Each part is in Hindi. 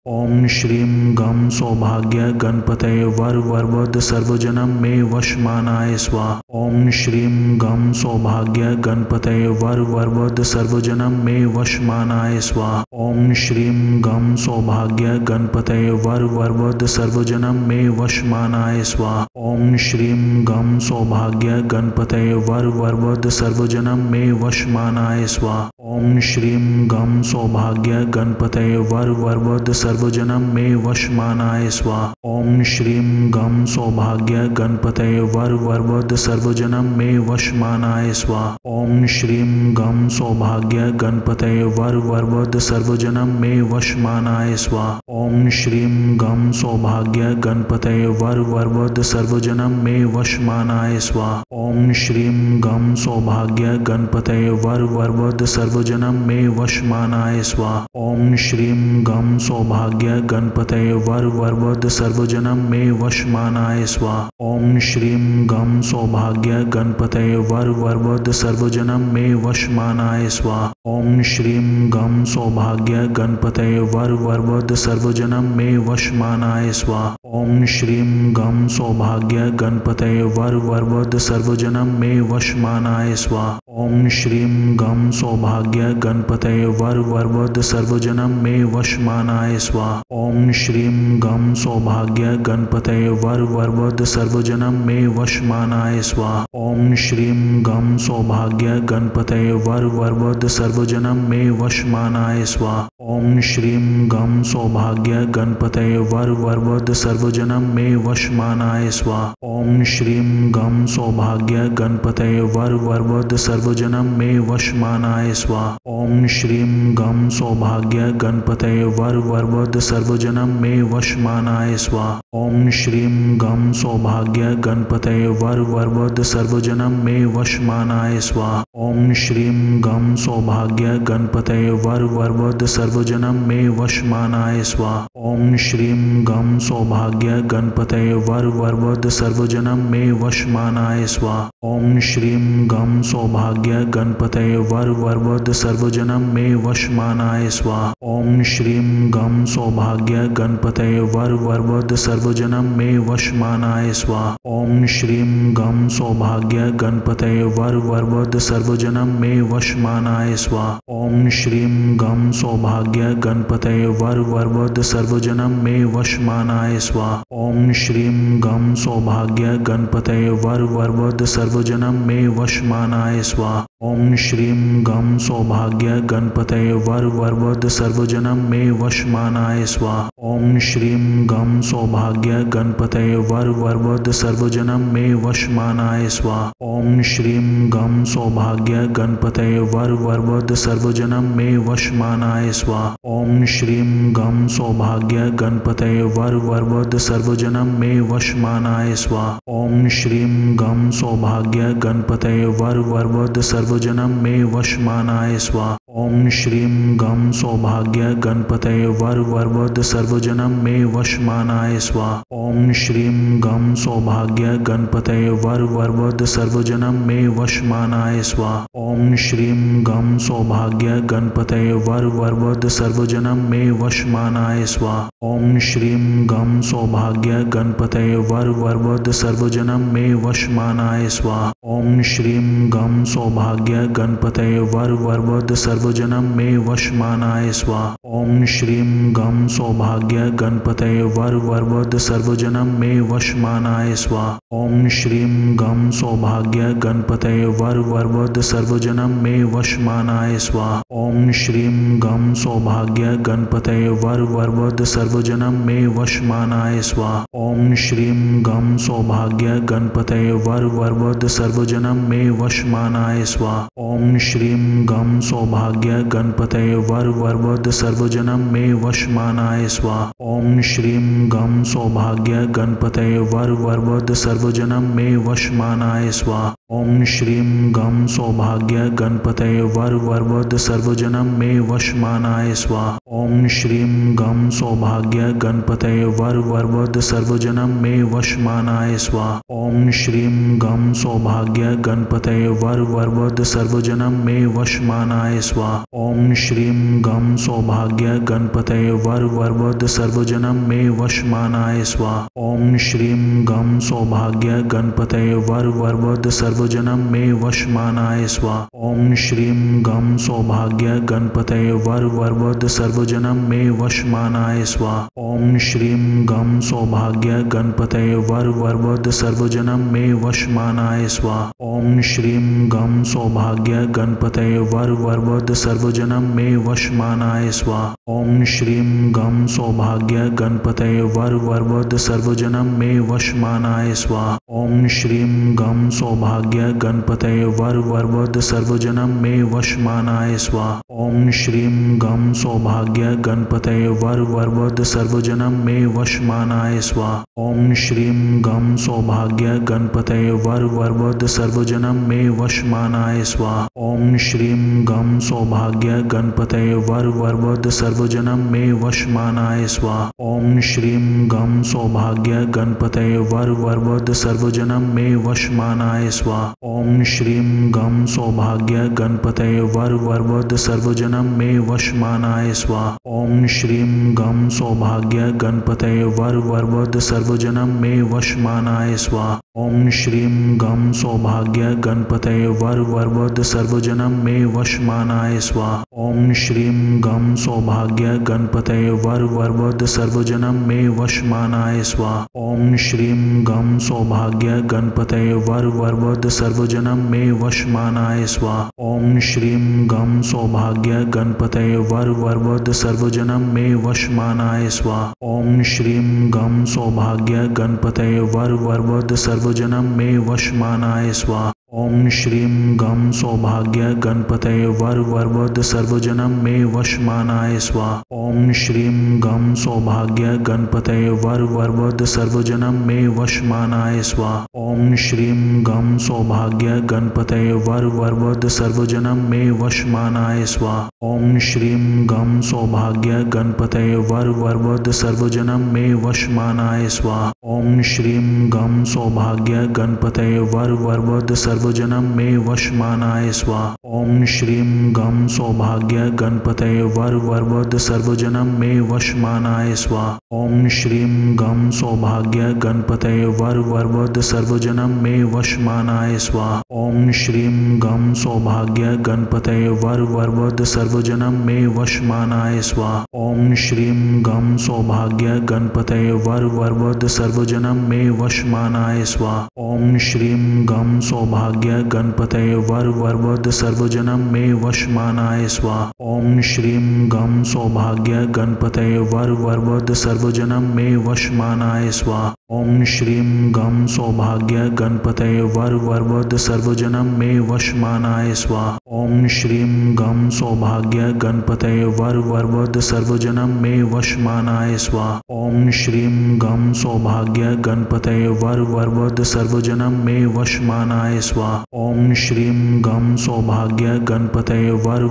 ओम श्रीं गं सौभाग्य गणपतये वर वरवद सर्वजनम मे वशमानाय स्वाहा। ओम श्रीं गं सौभाग्य गणपतये वर वरवद सर्वजनम मे वशमानाय स्वाहा। ओम श्रीं गं सौभाग्य गणपतये वर वरवद सर्वजनम मे वशमानाय स्वाहा। ओम श्रीं गं सौभाग्य गणपतये वर वरवद सर्वजनम मे वशमानाय स्वाहा। ओम श्रीं गं सौभाग्य गणपतये वर वरवद सर्वजनम मे वशमानाय स्वाहा। ओम श्रीं गं सौभाग्य गणपतये वर वरवद सर्वजनम मे वशमानाय स्वाहा। ओम श्रीं गं सौभाग्य गणपतये वर वरवद सर्वजनम मे वशमानाय स्वाहा। ओम श्रीं गं सौभाग्य गणपतये वर वरवद सर्वजनम मे वशमानाय स्वाहा। ओम श्रीं गं सौभाग्य गणपतये वर वरवद सर्वजनम मे वशमानाय स्वाहा। ओम श्रीं गं सौभाग्य गणपतये वर वरवद सर्वजनम मे वशमानाय स्वाहा। ओम श्रीं गं सौभाग्य गणपतये वर वरवद सर्वजनम मे वशमानाय स्वाहा। ओम श्रीं गं सौभाग्य गणपतये वर वरवद सर्वजनम मे वशमानाय स्वाहा। ओम श्रीं गं सौभाग्य गणपतये वर वरवद सर्वजनम मे वशमानाय स्वाहा। ओम श्रीं गं सौभाग्य गणपतये वर वरवद सर्वजनम मे वशमानाय स्वाहा। ओम श्रीं गं सौभाग्य गणपतये वर वरवद सर्वजनम मे वशमानाय स्वाहा। ओम श्रीं गं सौभाग्य गणपतये वर वरवद सर्वजनम मे वशमानाय स्वाहा। ओम श्रीं गं सौभाग्य गणपतये वर वरवद सर्वजनम मे वशमानाय स्वाहा। ओम श्रीं गं सौभाग्य गणपतये वर वरवद सर्वजनम मे वशमानाय स्वाहा। ओम श्रीं गं सौभाग्य गणपतये वर वरवद सर्वजनम मे वशमानाय स्वाहा। ओम श्रीं गं सौभाग्य गणपतये वर वरवद सर्वजनम मे वशमानाय स्वाहा। ओम श्रीं गं सौभाग्य गणपतये वर वरवद सर्वजनम मे वशमानाय स्वाहा। ओम श्रीं गं सौभाग्य गणपतये वर वरवद सर्वजनम मे वशमानाय स्वाहा। ओम श्रीं गं सौभाग्य गणपतये वर वरवद सर्वजनम मे वशमानाय स्वाहा। ओम श्रीं गं सौभाग्य गणपतये वर वरवद सर्वजनम मे वशमानाय स्वाहा। ओम श्रीं गं सौभाग्य गणपतये वर वरवद सर्वजनम मे वशमानाय स्वाहा। ओम श्रीं गं सौभाग्य गणपतये वर वरवद सर्वजनम मे वशमानाय स्वाहा। ओम श्रीं गं सौभाग्य गणपतये वर वरवद सर्वजनम मे वशमानाय स्वाहा। ओम श्रीं गं सौभाग्य गणपतये वर वरवद सर्वजनम मे वशमानाय स्वाहा। ओम श्रीं गं सौभाग्य गणपतये वर वरवद सर्वजनम मे वशमानाय स्वाहा। ओम श्रीं गं सौभाग्य गणपतये वर वरवद सर्वजनम मे वशमानाय स्वाहा। ओम श्रीं गं सौभाग्य गणपतये वर वरवद सर्वजनम मे वशमानाय स्वाहा। ओम श्रीं गं सौभाग्य गणपतये वर वरवद सर्वजनम मे वशमानाय स्वाहा। ओम श्रीं गं सौभाग्य गणपतये वर वरवद सर्वजनम मे वशमानाय स्वाहा। ओम श्रीं गं सौभाग्य गणपतये वर वरवद सर्वजनम मे वशमानाय स्वाहा। ओम श्रीं गं सौभाग्य गणपतये वर वरवद सर्वजनम मे वशमानाय स्वाहा। ओम श्रीं गं सौभाग्य गणपतये वर वरवद सर्वजनम मे वशमानाय स्वाहा। ओम श्रीं गं सौभाग्य गणपतये वर वरवद सर्वजनम मे वशमानाय स्वाहा। ओम श्रीं गं सौभाग्य गणपतये वर वरवद सर्वजनम मे वशमानाय स्वाहा। ओम श्रीं गं सौभाग्य गणपतये वर वरवद सर्वजनम मे वशमानाय स्वाहा। ओम श्रीं गं सौभाग्य गणपतये वर वरवद सर्वजनम मे वशमानाय स्वाहा। ओम श्रीं गं सौभाग्य गणपतये वर वरवद सर्वजनम मे वशमानाय स्वाहा। ओम श्रीं गं सौभाग्य गणपतये वर वरवद सर्वजनम मे वशमानाय स्वाहा। ओम श्रीं गं सौभाग्य गणपतये वर वरवद सर्वजनम मे वशमानाय स्वाहा। ओम श्रीं गं सौभाग्य गणपतये वर वरवद सर्वजनम मे वशमानाय स्वाहा। ओम श्रीं गं सौभाग्य गणपतये वर वरवद सर्वजनम मे वशमानाय स्वाहा। ओम श्रीं गं सौभाग्य गणपतये वर वरवद सर्वजनम मे वशमानाय स्वाहा। स्वाहा। ओम श्रीं गं सौभाग्य गणपतये वर वरवद सर्वजनम मे वशमानाय स्वाहा। ओम श्रीं गं सौभाग्य गणपतये वर वरवद सर्वजनम मे वशमानाय स्वाहा। ओम श्रीं गं सौभाग्य गणपतये वर वरवद सर्वजनम मे वशमानाय स्वाहा। ओम श्रीं गं सौभाग्य गणपतये वर वरवद सर्वजनम मे वशमानाय स्वाहा। ओम श्रीं गं सौभाग्य गणपतये वर वरवद सर्वजनम मे वशमानाय स्वाहा। ओम श्रीं गं सौभाग्य गणपतये वर वरवद सर्वजनम मे वशमानाय स्वाहा। ओम श्रीं गं सौभाग्य गणपतये वर वरवद सर्वजनम मे वशमानाय स्वाहा। ओम श्रीं गं सौभाग्य गणपतये वर वरवद सर्वजनम मे वशमानाय स्वाहा। ओम श्रीं गं सौभाग्य गणपतये वर वरवद सर्वजनम मे वशमानाय स्वाहा। ओम श्रीं गं सौभाग्य गणपतये वर वरवद सर्वजनम मे वशमानाय स्वाहा। ओम श्रीं गं सौभाग्य गणपतये वर वरवद सर्वजनम मे वशमानाय स्वाहा। ओम श्रीं गं सौभाग्य गणपतये वर वरवद सर्वजनम मे वशमानाय स्वाहा। ओम श्रीं गं सौभाग्य गणपतये वर वरवद सर्वजनम मे वशमानाय स्वाहा। ओम श्रीं गं सौभाग्य गणपतये वर वरवद सर्वजनम मे वशमानाय स्वाहा। ओम श्रीं गं सौभाग्य गणपतये वर वरवद सर्वजनम मे वशमानाय स्वाहा। ओम श्रीं गं सौभाग्य गणपतये वर वरवद सर्वजनम मे वशमानाय स्वाहा। ओम श्रीं गं सौभाग्य गणपतये वर वरवद सर्वजनम मे वशमानाय स्वाहा। ओम श्रीं गं सौभाग्य गणपतये वर वरवद सर्वजनम मे वशमानाय स्वाहा। ओम श्रीं गं सौभाग्य गणपतये वर वरवद सर्वजनम मे वशमानाय स्वाहा। ओम श्रीं गं सौभाग्य गणपतये वर वरवद सर्वजनम मे वशमानाय स्वाहा। ओम श्रीं गं सौभाग्य गणपतये वर वरवद सर्वजनम मे वशमानाय स्वाहा। ओम श्रीं गं सौभाग्य गणपतये वर वरवद सर्वजनम मे वशमानाय स्वाहा। ओम श्रीं गं सौभाग्य गणपतये वर वरवद सर्वजनम मे वशमानाय स्वाहा। ओम श्रीं गं सौभाग्य गणपतये वर वरवद सर्वजनम मे वशमानाय स्वाहा। ओम श्रीं गं सौभाग्य गणपतये वर वरवद सर्वजनम मे वशमानाय स्वाहा। ओम श्रीं गं सौभाग्य गणपतये वर वरवद सर्वजनम मे वशमानाय स्वाहा। ओम श्रीं गं सौभाग्य गणपतये वर वरवद सर्वजनम मे वशमानाय स्वाहा। ओम श्रीं गं सौभाग्य गणपतये वर वरवद सर्वजनम मे वशमानाय स्वाहा। ओम श्रीं गं सौभाग्य गणपतये वर वरवद सर्वजनम मे वशमानाय स्वाहा। ओम श्रीं गं सौभाग्य गणपतये वर वरवद सर्वजनम मे वशमानाय स्वाहा। ओम श्रीं गं सौभाग्य गणपतये वर वरवद सर्वजनम मे वशमानाय स्वाहा। ओम श्रीं गं सौभाग्य गणपतये वर वरवद सर्वजनम मे वशमानाय स्वाहा। ओम श्रीं गं सौभाग्य गणपतये वर वरवद सर्वजनम मे वशमानाय स्वाहा। ओम श्रीं गं सौभाग्य गणपतये वर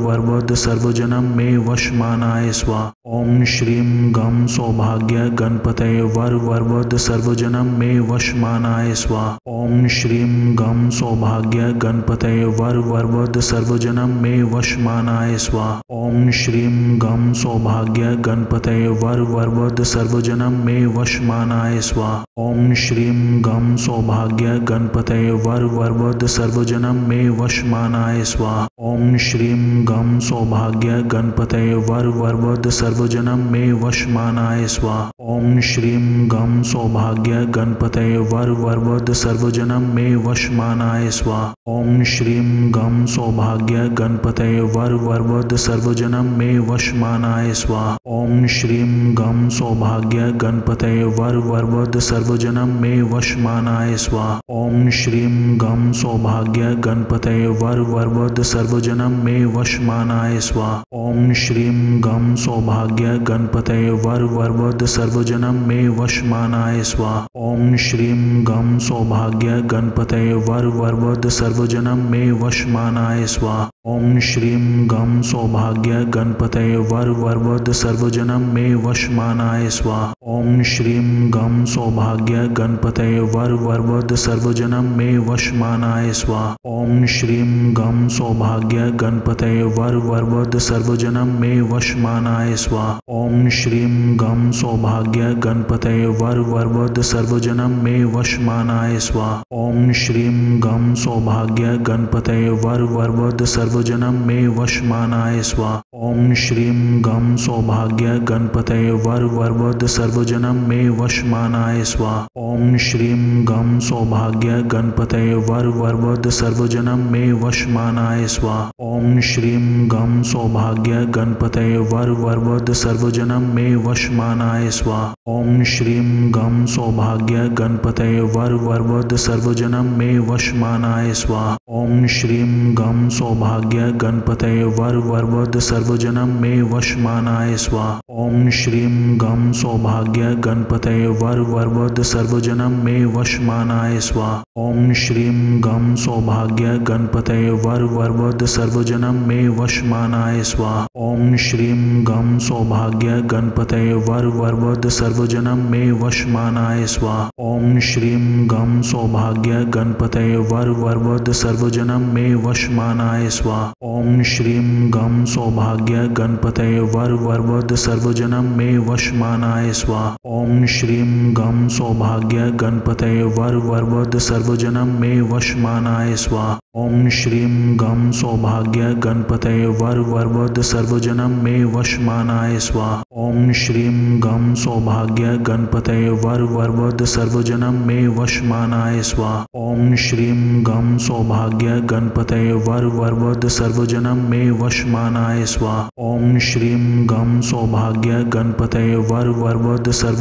वरवद सर्वजनम मे वशमानाय स्वाहा। ओम श्रीं गं सौभाग्य गणपतये वर वरवद सर्वजनम मे वशमानाय स्वाहा। ओम श्रीं गं सौभाग्य गणपतये वर वरवद सर्वजनम मे वशमानाय स्वाहा। ओम श्रीं गं सौभाग्य गणपतये वर वरवद सर्वजनम मे वशमानाय स्वाहा। ओम श्रीं गं सौभाग्य गणपतये वर वरवद सर्वजनम मे वशमानाय स्वाहा। ओम श्रीं गं सौभाग्य गणपतये वर वरवद सर्वजनम मे वशमानाय स्वाहा। ओम श्रीं गं सौभाग्य गणपतये वर वरवद सर्वजनम मे वशमानाय स्वाहा। ओम श्रीं गं सौभाग्य गणपतये वर वरवद सर्वजनम मे वशमानाय स्वाहा। ओम श्रीं गं सौभाग्य गणपतये वर वरवद सर्वजनम मे वशमानाय स्वाहा। ओम श्रीं गं सौभाग्य गणपतये वर वरवद सर्वजनम मे वशमानाय स्वाहा। स्वाहा। ओम श्रीं गं सौभाग्य गणपतये वर वरवद सर्वजनम मे वशमानाय स्वाहा। ओम श्रीं गं सौभाग्य गणपतये वर वरवद सर्वजनम मे वशमानाय स्वाहा। ओम श्रीं गं सौभाग्य गणपतये वर वरवद सर्वजनम मे वशमानाय स्वाहा। ओम श्रीं गं सौभाग्य गणपतये वर वरवद सर्वजनम मे वशमानाय स्वाहा। ओम श्रीं गं सौभाग्य गणपतये वर वरवद सर्वजनम मे वशमानाय स्वाहा। ओम श्रीं गं सौभाग्य गणपतये वर वरवद सर्वजनम मे वशमानाय स्वाहा। ओम श्रीं गं सौभाग्य गणपतये वर वरवद सर्वजनम मे वशमानाय स्वाहा। ओम श्रीं गं सौभाग्य गणपतये वर वरवद सर्वजनम मे वशमानाय स्वाहा। ओम श्रीं गं सौभाग्य गणपतये वर वरवद सर्वजनम मे वशमानाय स्वाहा। ओम श्रीं गं सौभाग्य गणपतये वर वरवद सर्वजनम मे वशमानाय स्वाहा। ओम श्रीं गं सौभाग्य गणपतये वर वरवद सर्वजनम मे वशमानाय स्वाहा। ओम श्रीं गं सौभाग्य गणपतये वर वरवद सर्वजनम मे वशमानाय स्वाहा। ओम श्रीं गं सौभाग्य गणपतये वर वरवद सर्वजनम मे वशमानाय स्वाहा। ओम श्रीं गं सौभाग्य गणपतये वर वरवद सर्वजनम मे वशमानाय स्वाहा। ओम श्रीं गं सौभाग्य गणपतये वर वरवद सर्वजनम मे वशमानाय स्वाहा। ओम श्रीं गं सौभाग्य गणपतये वर वरवद सर्वजनम मे वशमानाय स्वाहा। ओम श्रीं गं सौभाग्य गणपतये वर वरवद सर्वजनम मे वशमानाय स्वाहा। ओम श्रीं गं सौभाग्य गणपतये वर वरवद सर्वजनम मे वशमानाय स्वाहा। ओम श्रीं गं सौभाग्य गणपतये वर वरवद सर्वजनम मे वशमानाय स्वाहा। ओम श्रीं गं सौभाग्य गणपतये वर वरवद सर्वजनम मे वशमानाय स्वाहा। ओम श्रीं गं सौभाग्य गणपतये वर वरवद सर्वजनम मे वशमानाय स्वाहा। ओम श्रीं गं सौभाग्य गणपतये वर वरवद सर्वजनम मे वशमानाय स्वाहा। ओम श्रीं गं सौभाग्य गणपतये वर वरवद सर्वजनम मे वशमानाय स्वाहा। ओम श्रीं गं सौभाग्य गणपतये वर वरवद सर्वजनम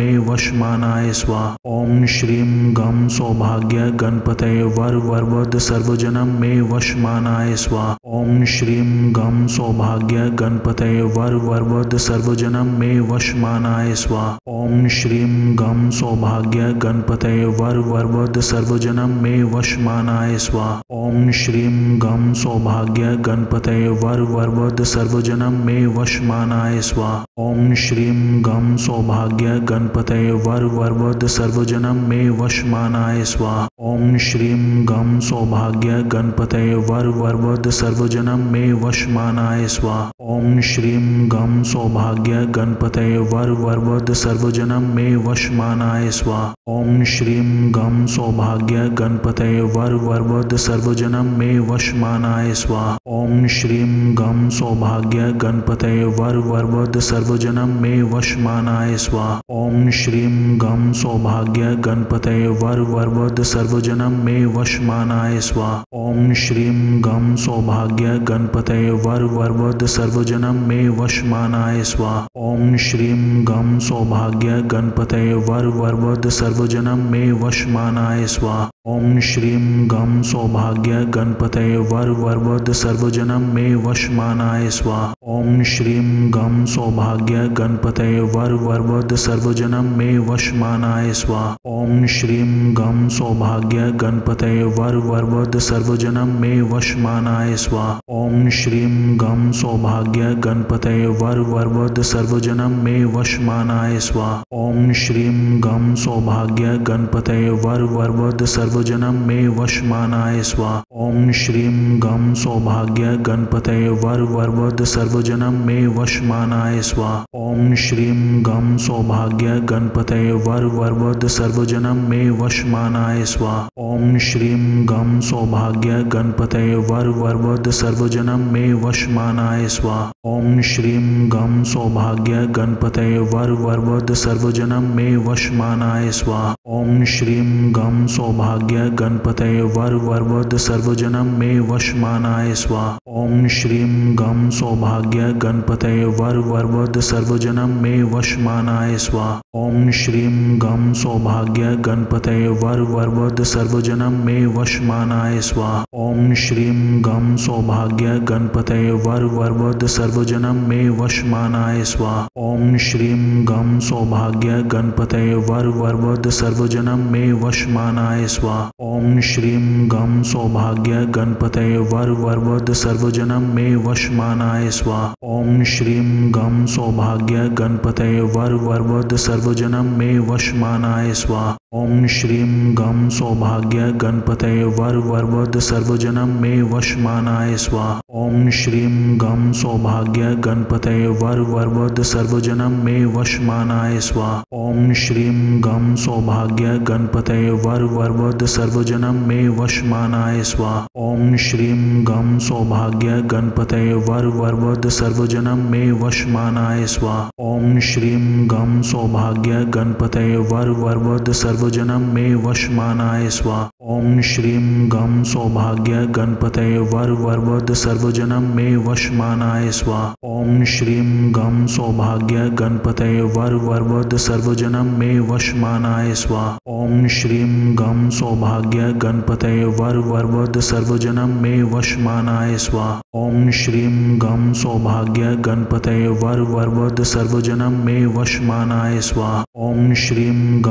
मे वशमानाय स्वाहा। ओम श्रीं गं सौभाग्य गणपतये वर वरवद सर्वजनम मे वशमानाय स्वाहा। ओम श्रीं गं सौभाग्य गणपतये वर वरवद सर्वजनम मे वशमानाय स्वाहा। ओम श्रीं गं सौभाग्य गणपतये वर वरवद सर्वजनम मे वशमानाय स्वाहा। ओम श्रीं गं सौभाग्य गणपतये वर वरवद सर्वजनम मे वशमानाय स्वाहा। ओम श्रीं गं सौभाग्य गणपतये वर वरवद सर्वजनम मे वशमानाय स्वाहा। ओम श्रीं गं सौभाग्य गणपतये वर वरवद सर्वजनम मे वशमानाय स्वाहा। ओम श्रीं गं सौभाग्य गणपतये वर वरवद सर्वजनम मे वशमानाय स्वाहा। ओम श्रीं गं सौभाग्य गणपतये वर वरवद सर्वजनम मे वशमानाय स्वाहा। ओम श्रीं गं सौभाग्य गणपतये वर वरवद सर्वजनम मे वशमानाय स्वाहा। ओम श्रीं गं सौभाग्य गणपतये वर वरवद सर्वजनम मे वशमानाय स्वाहा। ओम श्रीं गं सौभाग्य गणपतये वर वरवद सर्वजनम मे वशमानाय स्वाहा। ओम श्रीं गं सौभाग्य गणपतये वर वरवद सर्वजनम मे वशमानाय स्वाहा। ओम श्रीं गं सौभाग्य गणपतये वर वरवद सर्वजनम मे वशमानाय स्वाहा। ओम श्रीं गं सौभाग्य गणपतये वर वरवद सर्वजनम मे वशमानाय स्वाहा। ओम श्रीं गं सौभाग्य गणपतये वर वरवद सर्वजनम मे वशमानाय स्वाहा। ओम श्रीं गं सौभाग्य गणपतये वर वरवद सर्वजनम मे वशमानाय स्वाहा। ओम श्रीं गं सौभाग्य गणपतये वर वरवद सर्वजनम मे वशमानाय स्वाहा। ओम श्रीं गं सौभाग्य गणपतये वर वरवद सर्वजनम मे वशमानाय स्वाहा। ओम श्रीं गं सौभाग्य गणपतये वर वरवद सर्वजनम मे वशमानाय स्वाहा। ओम श्रीं गं सौभाग्य सौभाग्य गणपतये वर वरवद सर्वजनम मे वशमानाय स्वाहा। ओम श्रीं गम सौभाग्य गणपतये वर वरवद सर्वजनम मे वशमानाय स्वाहा। ओम श्रीं गम सौभाग्य गणपतये वर वरवद सर्वजनम मे वशमानाय स्वाहा। ओम श्रीं गम सौभाग्य गणपतये वर वरवद सर्वजनम मे वशमानाय स्वाहा। ओम श्रीं गम सौभाग्य गणपतये वर वरवद सर्वजनम मे वशमानाय स्वाहा। ओम श्रीं गम सौभाग्य गणपतये वर वरवद सर्वजनम मे वशमानाय स्वाहा। ओम श्रीं गम सौभाग्य गणपतये वर वरवद सर्वजनम मे वशमानाय स्वाहा। ओम श्रीं गम सौभाग्य गणपतये वर वरवद सर्वजनम मे वशमानाय स्वाहा। ओम श्रीं गम सौभाग्य गणपतये वर वरवद सर्वजनम मे वशमानाय स्वाहा। ओम श्रीं गम सौभाग्य गणपतये वर वरवद सर्वजनम मे वशमानाय स्वाहा। ओम श्रीं गम सौभाग्य गणपतये वर वरवद सर्वजनम मे वशमानाय स्वाहा। ओम श्रीं गम सौभाग्य गणपतये वर वरवद सर्वजनम मे वशमानाय स्वाहा। ओम श्रीं गम सौभाग्य गणपतये वर वरवद सर्वजनम मे वशमानाय स्वाहा। ओम श्रीं गम सौभाग्य गणपतये वर वरवद सर्वजनम मे वशमानाय स्वाहा। ओम श्रीं गम सौभाग्य गणपतये वर वरवद सर्वजनम मे वशमानाय स्वाहा। ओम श्रीं गम सौभाग्य गणपतये वर वरवद सर्वजनम मे वशमानाय स्वाहा। ओम श्रीं गम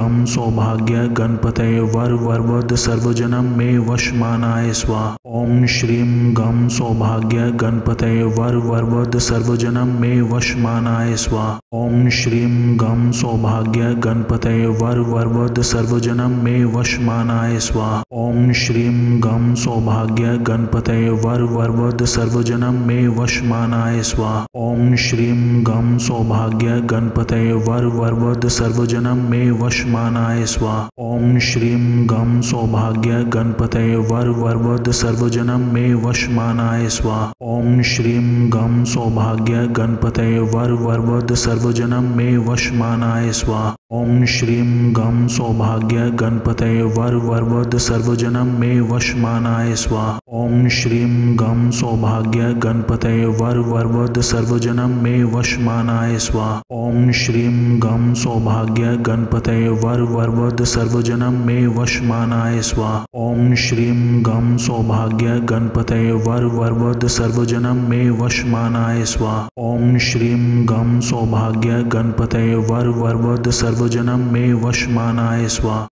सौभाग्य गणपतये वर वरवद सर्वजनम मे वशमानाय स्वाहा। ओम श्रीं गम सौभाग्य गणपतये वर वरवद सर्वजनम मे वशमानाय स्वाहा। ओम श्रीं गम सौभाग्य गणपतये वर वरवद सर्वजनम मे वशमानाय स्वाहा। ओम श्रीं गम सौभाग्य गणपतये वर वरवद सर्वजनम मे वशमानाय स्वाहा। ओम श्रीं गम सौभाग्य गणपतये वर वरवद सर्वजनम मे वशमानाय स्वाहा। ओम श्रीं गम सौभाग्य गणपतये वर वरवद सर्वजनम मे वशमानाय स्वाहा। ओम श्रीं गम सौभाग्य गणपतये वर वरवद सर्वजनम मे वशमानाय स्वाहा। ओम श्रीं गम सौभाग्य गणपतये वर वरवद सर्वजनम मे वशमानाय स्वाहा। ओम श्रीं गम सौभाग्य गणपतये वर वरवद सर्वजनम मे वशमानाय स्वाहा। ओम श्रीं गम सौभाग्य गणपतये वर वरवद सर्वजनम मे वशमानाय स्वाहा। ओम श्रीं गम सौभाग्य गणपतये वर वरवद सर्वजनम मे वशमानाय स्वाहा। ओम श्रीं गम सौभाग्य गणपतये वर वरवद सर्वजनम मे वशमानाय स्वाहा।